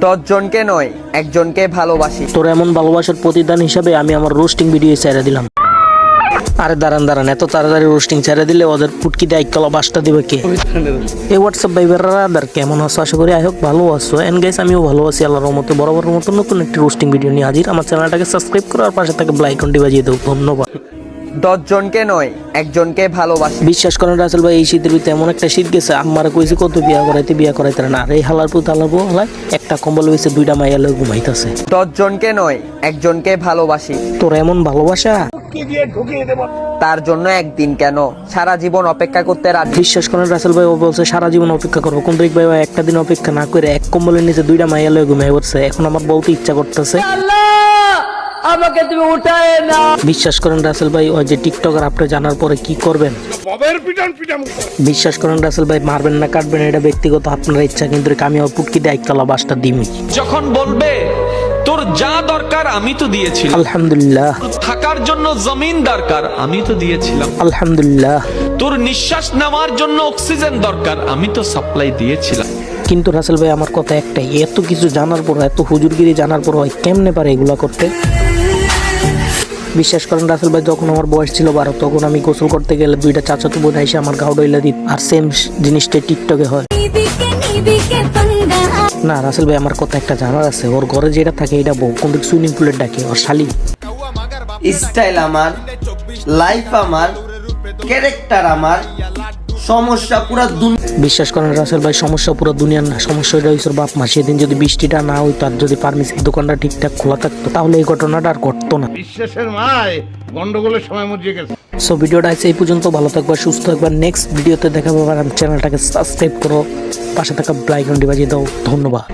10 জনকে নয়, একজনকে ভালোবাসি। তোর এমন ভালোবাসার প্রতিদান হিসাবে আমি আমার রোস্টিং ভিডিও ছেড়ে দিলাম। আরে দাঁড়ান, এত তাড়াতাড়ি রোস্টিং ছেড়ে দিলে ওদের পুটকি দিয়ে একতলা বাসটা দিবে কে? এই হোয়াটসঅ্যাপ ভাইবেরাদার কেমন আছো? আশা করি হোক ভালো আছো। এন্ড গাইস, আমিও ভালো আছি আল্লাহর রহমতে। বরাবরের মতো নতুন একটি রোস্টিং ভিডিও নিয়ে হাজির। আমার চ্যানেলটাকে সাবস্ক্রাইব করো আর পাশে থেকে বেল আইকনটি বাজিয়ে দাও। ধন্যবাদ। 10 জনকে নয়, একজনকে ভালোবাসি। বিশ্বাস করেন রাসেল ভাই, এই শীতের ভিতরে এমন একটা শীত গেছে, আমারে কইছে কত বিয়া করাইতে না। আর এই হালার পুত হালাবো হালাই একটা কম্বল হয়েছে, 2টা মাইয়া লয়ে ঘুমাইতেছে। 10 জনকে নয়, একজনকে ভালোবাসি। তোর এমন ভালোবাসা, তার জন্য একদিন কেন, সারা জীবন অপেক্ষা করতে রাজি। বিশ্বাস করেন রাসেল ভাই, ও বলছে সারা জীবন অপেক্ষা করবো, কিন্তু ভাই একটা দিন অপেক্ষা না করে এক কম্বলের নিচে 2টা মাইয়া লয়ে ঘুমাই পড়ছে। এখন আমার বলতে ইচ্ছা করতেছে, আমাকে তুমি উঠায় না। বিশ্বাস করেন রাসেল ভাই, ওই যে টিকটকার আপনি জানার পরে কি করবেন? বিশ্বাস করেন রাসেল ভাই, মারবেন না কাটবেন এটা ব্যক্তিগত আপনার ইচ্ছা, কিন্তু আমি আমার পুটকি দিয়ে একতলা বাসটা দিমি। যখন বলবে তোর যা দরকার আমি তো দিয়েছিলাম, আলহামদুলিল্লাহ। থাকার জন্য জমিন দরকার আমি তো দিয়েছিলাম, আলহামদুলিল্লাহ। তোর নিঃশ্বাস নেওয়ার জন্য অক্সিজেন দরকার আমি তো সাপ্লাই দিয়েছিলাম। কিন্তু রাসেল ভাই, আমার কথা একটাই, এত কিছু জানার পর, এত হুজুরগিরি জানার পর হয় কেমনে পারে এগুলা করতে? বিশ্বাস করেন রাসেল ভাই, যখন আমার বয়স ছিল 12, তখন আমি গোসল করতে গেলে 2টা চাচাতো বোন এসে আমার গাও ডইলা দিত। আর সেম জিনিসটা টিকটকে হয় না। রাসেল ভাই, আমার কথা একটা জানার আছে, ওর ঘরে যেটা থাকে এটা বউ, কিন্তু সুইমিং পুলের ডাকে ওর শালি। স্টাইল আমার, লাইফ আমার, ক্যারেক্টার আমার, সমস্যা পুরো দুনিয়া। বিশ্বাস করেন রাসেল ভাই, সমস্যা পুরো দুনিয়ার না, সমস্যাটা হয়েছে ওর বাপ মা। সেদিন যদি বৃষ্টিটা না হইতো আর যদি ফার্মেসির দোকানটা ঠিকঠাক খোলা থাকতো, তাহলে এই ঘটনাটা আর ঘটতো না। বিশ্বাসের মায় গন্ডগোলের সময় মরিয়ে গেছে। সো ভিডিওটা আছে এই পর্যন্ত। ভালো থাকবা, সুস্থ থাকবা। নেক্সট ভিডিওতে দেখা পাবে। আমার চ্যানেলটাকে সাবস্ক্রাইব করো, পাশে থাকা বেল আইকনটি বাজিয়ে দাও। ধন্যবাদ।